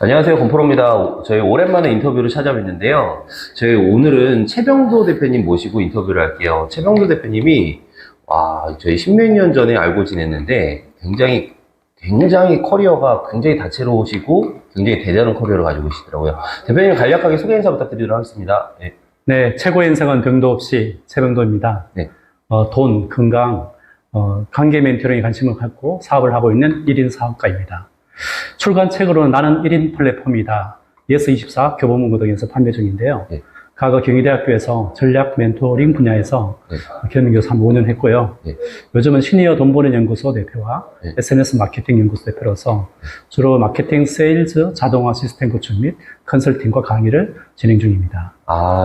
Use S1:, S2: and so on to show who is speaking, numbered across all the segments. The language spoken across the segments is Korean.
S1: 안녕하세요, 건프로입니다. 저희 오랜만에 인터뷰를 찾아뵙는데요. 저희 오늘은 최병도 대표님 모시고 인터뷰를 할게요. 최병도 대표님이 저희 십몇 년 전에 알고 지냈는데 굉장히 커리어가 굉장히 다채로우시고 굉장히 대단한 커리어를 가지고 계시더라고요. 대표님 간략하게 소개 인사 부탁드리도록 하겠습니다. 네.
S2: 네, 최고의 인생은 병도 없이 최병도입니다.
S1: 네.
S2: 돈, 건강, 관계 멘토링에 관심을 갖고 사업을 하고 있는 1인 사업가입니다. 출간 책으로는 나는 1인 플랫폼이다. 예스24 교보문고 등에서 판매 중인데요.
S1: 네.
S2: 과거 경희대학교에서 전략 멘토링 분야에서
S1: 네.
S2: 겸임교수 한 5년 했고요.
S1: 네.
S2: 요즘은 시니어 돈 버는 연구소 대표와
S1: 네.
S2: SNS 마케팅 연구소 대표로서 주로 마케팅, 세일즈, 자동화 시스템 구축 및 컨설팅과 강의를 진행 중입니다.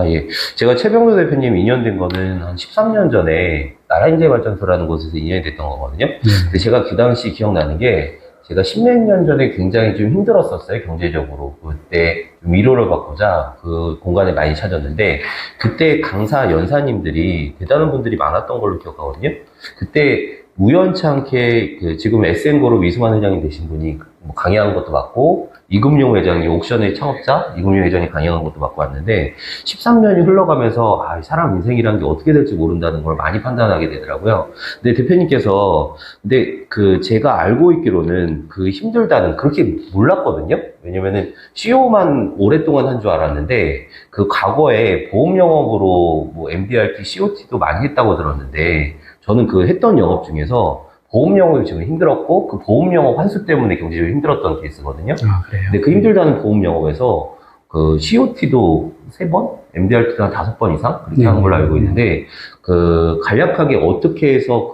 S1: 예. 제가 최병도 대표님 인연된 거는 한 13년 전에 나라인재발전소라는 곳에서 인연이 됐던 거거든요. 근데 제가 그 당시 기억나는 게 제가 십몇 년 전에 굉장히 좀 힘들었었어요, 경제적으로. 그때 좀 위로를 받고자 그 공간에 많이 찾았는데, 그때 강사 연사님들이 대단한 분들이 많았던 걸로 기억하거든요. 그때 우연치 않게 지금 SN그룹 이승환 회장이 되신 분이 강의하는 것도 맞고, 이금용 회장이 옥션의 창업자, 이금용 회장이 강의하는 것도 맞고 왔는데, 13년이 흘러가면서, 사람 인생이라는 게 어떻게 될지 모른다는 걸 많이 판단하게 되더라고요. 근데 대표님께서, 제가 알고 있기로는 힘들다는 그렇게 몰랐거든요? 왜냐면은, CEO만 오랫동안 한 줄 알았는데, 그 과거에 보험 영업으로 MDRT, COT도 많이 했다고 들었는데, 저는 했던 영업 중에서, 보험 영업이 지금 힘들었고, 그 보험 영업 환수 때문에 경제적으로 힘들었던 케이스거든요.
S2: 그래요?
S1: 근데 그 힘들다는 보험 영업에서 COT도 3번? MDRT도 한 5번 이상? 그렇게 한 걸로 알고 있는데, 간략하게 어떻게 해서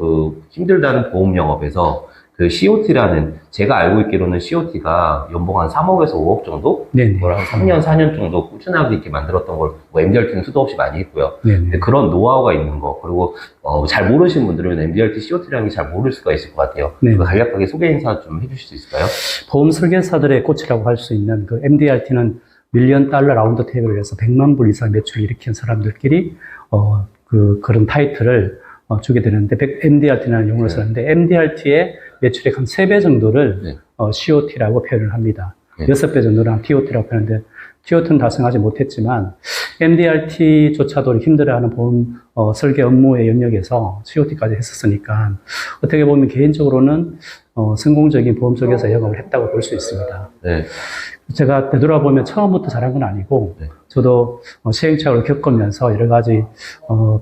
S1: 힘들다는 보험 영업에서 COT라는, 제가 알고 있기로는 COT가 연봉 한 3억에서 5억 정도?
S2: 네네.
S1: 그걸 한 3년, 4년 정도 꾸준하게 이렇게 만들었던 걸, MDRT는 수도 없이 많이 했고요. 근데 그런 노하우가 있는 거, 그리고, 잘 모르시는 분들은 MDRT, COT라는 게 잘 모를 수가 있을 것 같아요.
S2: 네.
S1: 간략하게 소개 인사 좀 해주실 수 있을까요?
S2: 보험 설계사들의 꽃이라고 할 수 있는 MDRT는 밀리언 달러 라운드 테이블을 해서 100만 불 이상 매출을 일으킨 사람들끼리, 그런 타이틀을 주게 되는데, MDRT라는 용어를 쓰는데, MDRT의 매출액 한 3배 정도를 COT라고 표현을 합니다. 6배 정도는 TOT라고 표현하는데, TOT는 달성하지 못했지만, MDRT조차도 힘들어하는 보험 설계 업무의 영역에서 COT까지 했었으니까, 어떻게 보면 개인적으로는 성공적인 보험 설계사 영업을 했다고 볼 수 있습니다.
S1: 네.
S2: 제가 되돌아보면 처음부터 잘한 건 아니고, 저도 시행착오를 겪으면서 여러 가지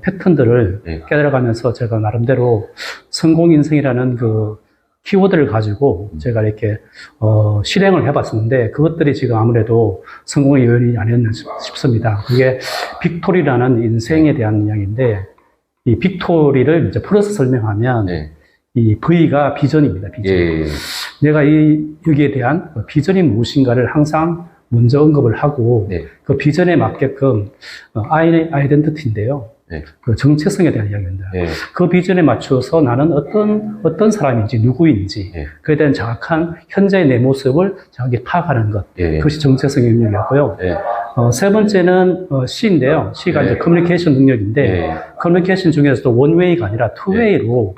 S2: 패턴들을 깨달아가면서 제가 나름대로 성공 인생이라는 키워드를 가지고 제가 이렇게 실행을 해봤었는데, 그것들이 지금 아무래도 성공의 요인이 아니었나 싶습니다. 그게 빅토리라는 인생에 대한 이야기인데, 이 빅토리를 이제 풀어서 설명하면 이 V가 비전입니다. 비전. 내가 여기에 대한 비전이 무엇인가를 항상 먼저 언급을 하고, 그 비전에 맞게끔 아이덴티티인데요. 그 정체성에 대한 이야기입니다. 그 비전에 맞춰서 나는 어떤 사람인지, 누구인지, 그에 대한 정확한 현재의 내 모습을 정확히 파악하는 것. 그것이 정체성의 영역이었고요. 세 번째는 C인데요. C가 이제 커뮤니케이션 능력인데, 커뮤니케이션 중에서도 원웨이가 아니라 투웨이로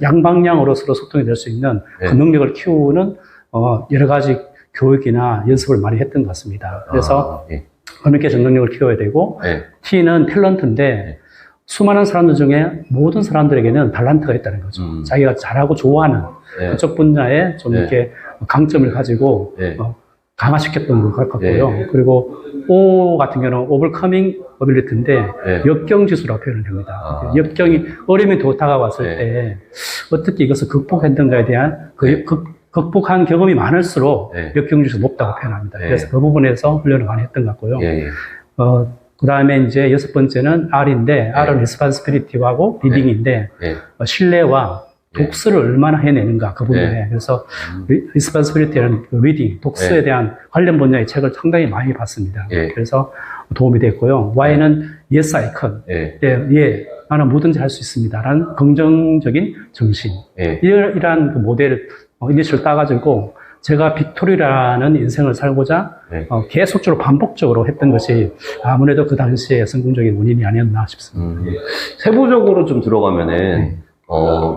S2: 양방향으로 서로 소통이 될 수 있는 그 능력을 키우는 여러 가지 교육이나 연습을 많이 했던 것 같습니다. 그래서 커뮤니케이션 능력을 키워야 되고, T는 탤런트인데, 수많은 사람들 중에 모든 사람들에게는 탤런트가 있다는 거죠. 자기가 잘하고 좋아하는 그쪽 분야에 좀 이렇게 강점을 가지고 강화시켰던 것 같고요. 그리고 O 같은 경우는 overcoming ability인데, 역경지수라고 표현을 합니다. 역경이, 어려움이 더 다가왔을 때 어떻게 이것을 극복했던가에 대한 극복한 경험이 많을수록 역경지수가 높다고 표현합니다. 그래서 그 부분에서 훈련을 많이 했던 것 같고요. 그 다음에 이제 6번째는 R인데, R은 responsibility하고 리딩인데, 신뢰와 독서를 얼마나 해내는가, 그 분야에. 그래서 responsibility는 reading, 독서에 대한 관련 분야의 책을 상당히 많이 봤습니다. 그래서 도움이 됐고요. Y는 yes I can. 나는 뭐든지 할 수 있습니다. 라는 긍정적인 정신. 이러한 모델을 이니셜 따가지고, 제가 빅토리라는 인생을 살고자 계속적으로 반복적으로 했던 것이 아무래도 그 당시에 성공적인 원인이 아니었나 싶습니다.
S1: 세부적으로 좀 들어가면은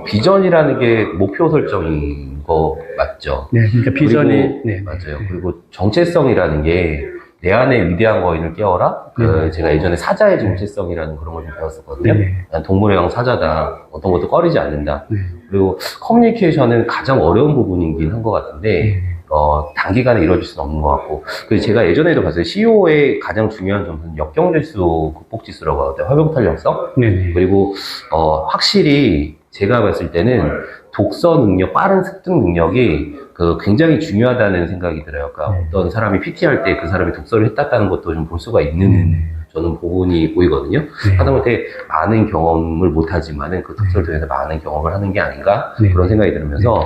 S1: 비전이라는 게 목표 설정인 거 맞죠?
S2: 네, 그러니까 비전이
S1: 그리고,
S2: 네,
S1: 맞아요. 그리고 정체성이라는 게 내 안에 위대한 거인을 깨워라. 제가 예전에 사자의 정체성이라는 그런 걸 좀 배웠었거든요. 난 동물의 왕 사자다. 어떤 것도 꺼리지 않는다. 그리고 커뮤니케이션은 가장 어려운 부분이긴 한 것 같은데 단기간에 이루어질 수는 없는 것 같고. 그래서 제가 예전에도 봤어요. CEO의 가장 중요한 점수는 역경지수, 극복지수라고 하거든요. 활용탄력성. 그리고 확실히 제가 봤을 때는 독서 능력, 빠른 습득 능력이 굉장히 중요하다는 생각이 들어요. 그러니까 어떤 사람이 PT 할 때 그 사람이 독서를 했다는 것도 좀 볼 수가 있는 저는 부분이 보이거든요. 하다못해 많은 경험을 못하지만은 그 독서를 통해서 많은 경험을 하는 게 아닌가 그런 생각이 들으면서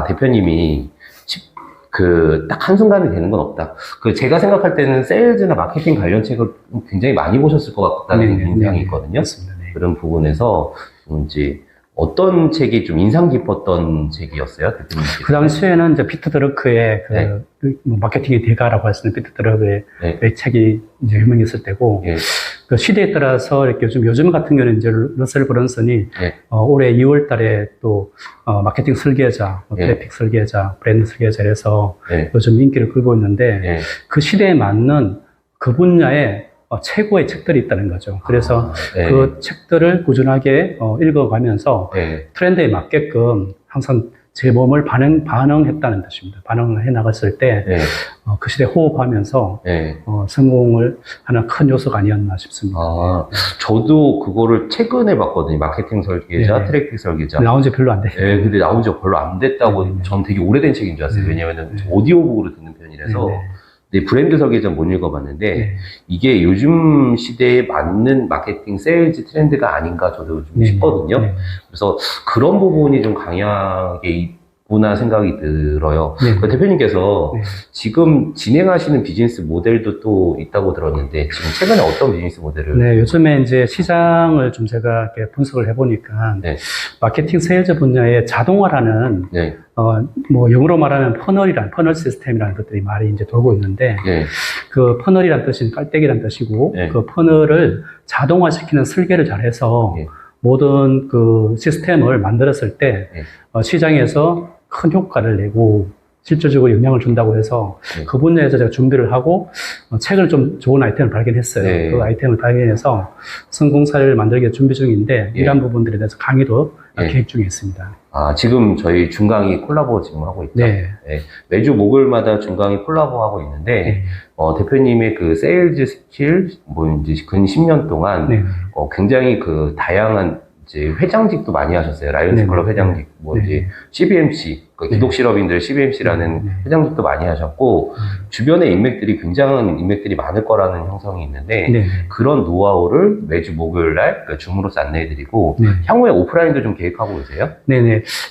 S1: 대표님이 딱 한순간에 되는 건 없다. 제가 생각할 때는 세일즈나 마케팅 관련 책을 굉장히 많이 보셨을 것 같다는 인상이 있거든요. 그런 부분에서 이제 어떤 책이 좀 인상 깊었던 책이었어요, 대표님?
S2: 그 당시에는 이제 피터 드러크의 마케팅의 대가라고 할 수 있는 피터 드러크의 책이 이제 유명했을 때고, 그 시대에 따라서 이렇게 요즘 같은 경우는 이제 러셀 브런슨이 올해 2월 달에 또 마케팅 설계자, 트래픽 설계자, 브랜드 설계자 해서 요즘 인기를 끌고 있는데 그 시대에 맞는 그 분야의 최고의 책들이 있다는 거죠. 그래서 그 책들을 꾸준하게 읽어가면서 트렌드에 맞게끔 항상 제 몸을 반응했다는 뜻입니다. 반응을 해 나갔을 때 그 시대에 호흡하면서 성공을 하는 큰 요소가 아니었나 싶습니다.
S1: 저도 그거를 최근에 봤거든요. 마케팅 설계자, 트래픽 설계자.
S2: 나온 지 별로 안 돼요.
S1: 근데 나온 지 별로 안 됐다고 전 되게 오래된 책인 줄 알았어요. 왜냐면은 오디오북으로 듣는 편이라서. 네, 브랜드 설계전 못 읽어봤는데 이게 요즘 시대에 맞는 마케팅 세일즈 트렌드가 아닌가 저도 좀 싶거든요. 그래서 그런 부분이 좀 강하게 있구나 생각이 들어요. 대표님께서 지금 진행하시는 비즈니스 모델도 또 있다고 들었는데 지금 최근에 어떤 비즈니스 모델을?
S2: 요즘에 이제 시장을 좀 제가 이렇게 분석을 해보니까 마케팅 세일즈 분야의 자동화라는 뭐 영어로 말하면 퍼널 시스템이라는 것들이 말이 이제 돌고 있는데 그 퍼널이란 뜻은 깔때기란 뜻이고 그 퍼널을 자동화시키는 설계를 잘해서 모든 그 시스템을 만들었을 때 시장에서 큰 효과를 내고 실질적으로 영향을 준다고 해서 그 분야에서 제가 준비를 하고 책을 좀 좋은 아이템을 발견했어요. 그 아이템을 발견해서 성공 사례를 만들기 위해 준비 중인데 이러한 부분들에 대해서 강의도 계획 중에 있습니다.
S1: 지금 저희 중강이 콜라보 지금 하고 있죠. 매주 목요일마다 중강이 콜라보 하고 있는데 대표님의 그 세일즈 스킬 뭐 이제 근 10년 동안 굉장히 그 다양한 이제 회장직도 많이 하셨어요. 라이온스 클럽 회장직, 이제 CBMC, 기독 실업인들 CBMC라는 회장직도 많이 하셨고, 주변에 인맥들이 굉장한 인맥들이 많을 거라는 형성이 있는데, 그런 노하우를 매주 목요일 날 줌으로서 안내해드리고, 향후에 오프라인도 좀 계획하고 계세요?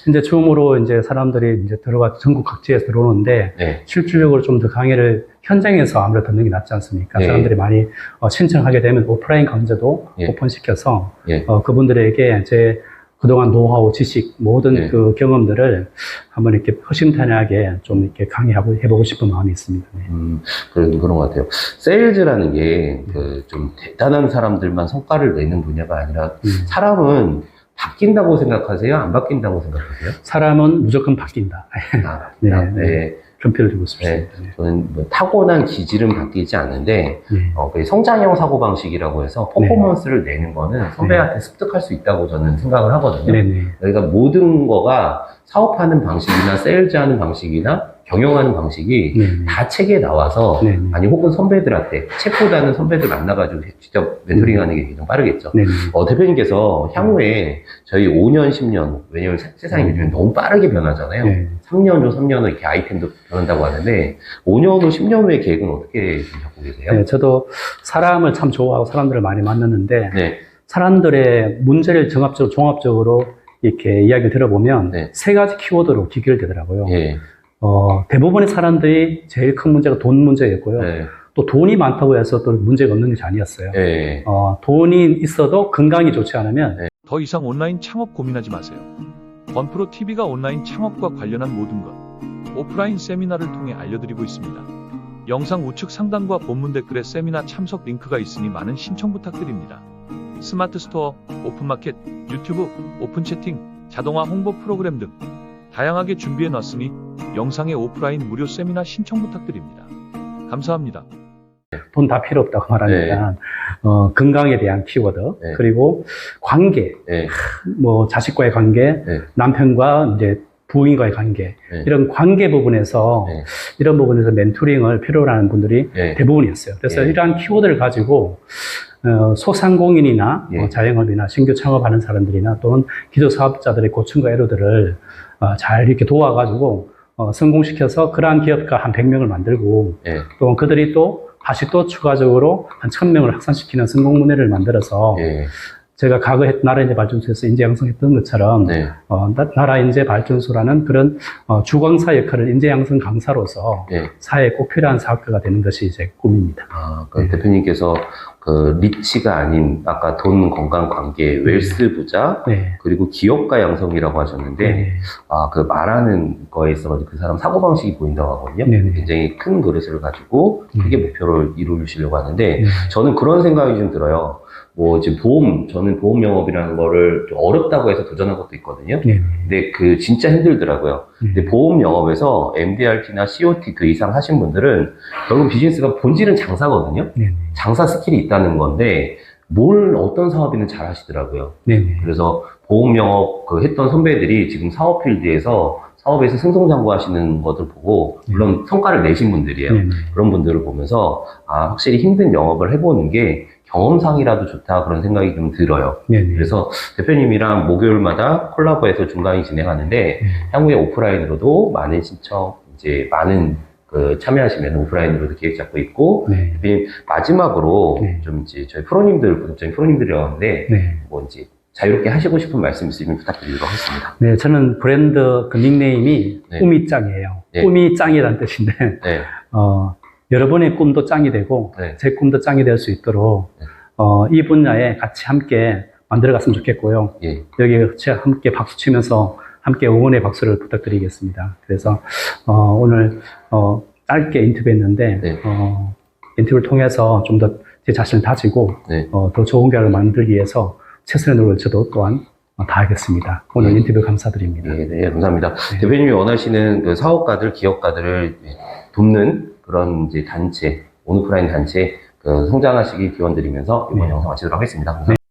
S2: 현재 줌으로 이제 사람들이 이제 전국 각지에서 들어오는데, 실질적으로 좀 더 강의를 현장에서 아무래도 듣는 게 낫지 않습니까? 사람들이 많이 신청하게 되면 오프라인 강좌도 오픈시켜서 그분들에게 제 그동안 노하우, 지식, 모든 그 경험들을 한번 이렇게 허심탄회하게 좀 이렇게 해보고 싶은 마음이 있습니다.
S1: 그런 것 같아요. 세일즈라는 게 좀 대단한 사람들만 성과를 내는 분야가 아니라 사람은 바뀐다고 생각하세요? 안 바뀐다고 생각하세요?
S2: 사람은 무조건 바뀐다. 편표를 주고 싶습니다.
S1: 저는 뭐 타고난 기질은 바뀌지 않는데 성장형 사고방식이라고 해서 퍼포먼스를 내는 거는 선배한테 습득할 수 있다고 저는 생각을 하거든요. 그러니까 모든 거가 사업하는 방식이나 세일즈하는 방식이나 경영하는 방식이 다 책에 나와서 아니 혹은 선배들한테 책보다는 선배들 만나가지고 직접 멘토링하는 게 가장 빠르겠죠. 대표님께서 향후에 저희 5년, 10년 왜냐면 세상이 요즘 너무 빠르게 변하잖아요. 3년 후, 3년 후 이렇게 아이템도 변한다고 하는데 5년 후, 10년 후의 계획은 어떻게 잡고 계세요?
S2: 저도 사람을 참 좋아하고 사람들을 많이 만났는데 사람들의 문제를 종합적으로 이렇게 이야기를 들어보면 세 가지 키워드로 귀결되더라고요. 대부분의 사람들이 제일 큰 문제가 돈 문제였고요. 또 돈이 많다고 해서 또 문제가 없는 것이 아니었어요. 돈이 있어도 건강이 좋지 않으면
S3: 더 이상 온라인 창업 고민하지 마세요. 건프로 TV가 온라인 창업과 관련한 모든 것, 오프라인 세미나를 통해 알려드리고 있습니다. 영상 우측 상단과 본문 댓글에 세미나 참석 링크가 있으니 많은 신청 부탁드립니다. 스마트 스토어, 오픈마켓, 유튜브, 오픈 채팅, 자동화 홍보 프로그램 등 다양하게 준비해 놨으니 영상의 오프라인 무료 세미나 신청 부탁드립니다. 감사합니다.
S2: 돈 다 필요 없다고 말하니까 건강에 대한 키워드
S1: 네.
S2: 그리고 관계,
S1: 네.
S2: 뭐 자식과의 관계,
S1: 네.
S2: 남편과 이제 부인과의 관계
S1: 네.
S2: 이런 관계 부분에서
S1: 네.
S2: 이런 부분에서 멘토링을 필요로 하는 분들이
S1: 네.
S2: 대부분이었어요. 그래서
S1: 네.
S2: 이러한 키워드를 가지고 소상공인이나
S1: 네.
S2: 자영업이나 신규 창업하는 사람들이나 또는 기조 사업자들의 고충과 애로들을 잘 이렇게 도와가지고 성공시켜서 그러한 기업가 한 100명을 만들고
S1: 네.
S2: 또 그들이 또 다시 또 추가적으로 한 1000명을 확산시키는 성공 문화를 만들어서
S1: 네.
S2: 제가 과거 나라인재 발전소에서 인재 양성했던 것처럼
S1: 네.
S2: 나라인재 발전소라는 그런 주강사 역할을 인재 양성 강사로서
S1: 네.
S2: 사회에 꼭 필요한 사업가가 되는 것이 제 꿈입니다.
S1: 그 대표님께서 그 리치가 아닌 아까 돈, 건강, 관계, 웰스 부자
S2: 네.
S1: 그리고 기업가 양성이라고 하셨는데
S2: 네.
S1: 그 말하는 거에 있어서 그 사람 사고방식이 보인다고 하거든요.
S2: 네네.
S1: 굉장히 큰 그릇을 가지고 크게 목표를 이루시려고 하는데
S2: 네.
S1: 저는 그런 생각이 좀 들어요. 뭐 지금 저는 보험 영업이라는 거를 좀 어렵다고 해서 도전한 것도 있거든요.
S2: 네.
S1: 근데 그 진짜 힘들더라고요. 근데 보험 영업에서 MDRT나 COT 그 이상 하신 분들은 결국 비즈니스가 본질은 장사거든요.
S2: 네.
S1: 장사 스킬이 있다는 건데 어떤 사업이든 잘 하시더라고요.
S2: 네.
S1: 그래서 보험 영업 했던 선배들이 지금 사업 필드에서 사업에서 승승장구하시는 것을 보고 물론 성과를 내신 분들이에요.
S2: 네.
S1: 그런 분들을 보면서 확실히 힘든 영업을 해보는 게 경험상이라도 좋다 그런 생각이 좀 들어요.
S2: 네.
S1: 그래서 대표님이랑 목요일마다 콜라보해서 중간이 진행하는데 향후에 오프라인으로도 많은 신청 이제 많은 참여하시면 오프라인으로도 계획 잡고 있고
S2: 네.
S1: 대표님 마지막으로
S2: 네.
S1: 좀 이제 저희 구독자님 프로님들이었는데
S2: 네.
S1: 뭐 이제 자유롭게 하시고 싶은 말씀 있으면 부탁드리도록 하겠습니다.
S2: 네, 저는 브랜드 그 닉네임이
S1: 네.
S2: 꿈이 짱이에요.
S1: 네.
S2: 꿈이 짱이라는 뜻인데,
S1: 네.
S2: 여러분의 꿈도 짱이 되고,
S1: 네.
S2: 제 꿈도 짱이 될 수 있도록,
S1: 네.
S2: 이 분야에 같이 함께 만들어 갔으면 좋겠고요.
S1: 예.
S2: 여기 같이 함께 박수 치면서 함께 응원의 박수를 부탁드리겠습니다. 그래서, 오늘, 짧게 인터뷰했는데,
S1: 네.
S2: 인터뷰를 통해서 좀 더 제 자신을 다지고,
S1: 네.
S2: 더 좋은 결과를 만들기 위해서 최선의 노력을 저도 또한 다하겠습니다. 오늘 인터뷰 감사드립니다.
S1: 네, 감사합니다.
S2: 네.
S1: 대표님이 원하시는 그 사업가들, 기업가들을 돕는 그런 이제 단체, 온오프라인 단체, 성장하시기 기원드리면서 이번
S2: 네.
S1: 영상 마치도록 하겠습니다. 감사합니다.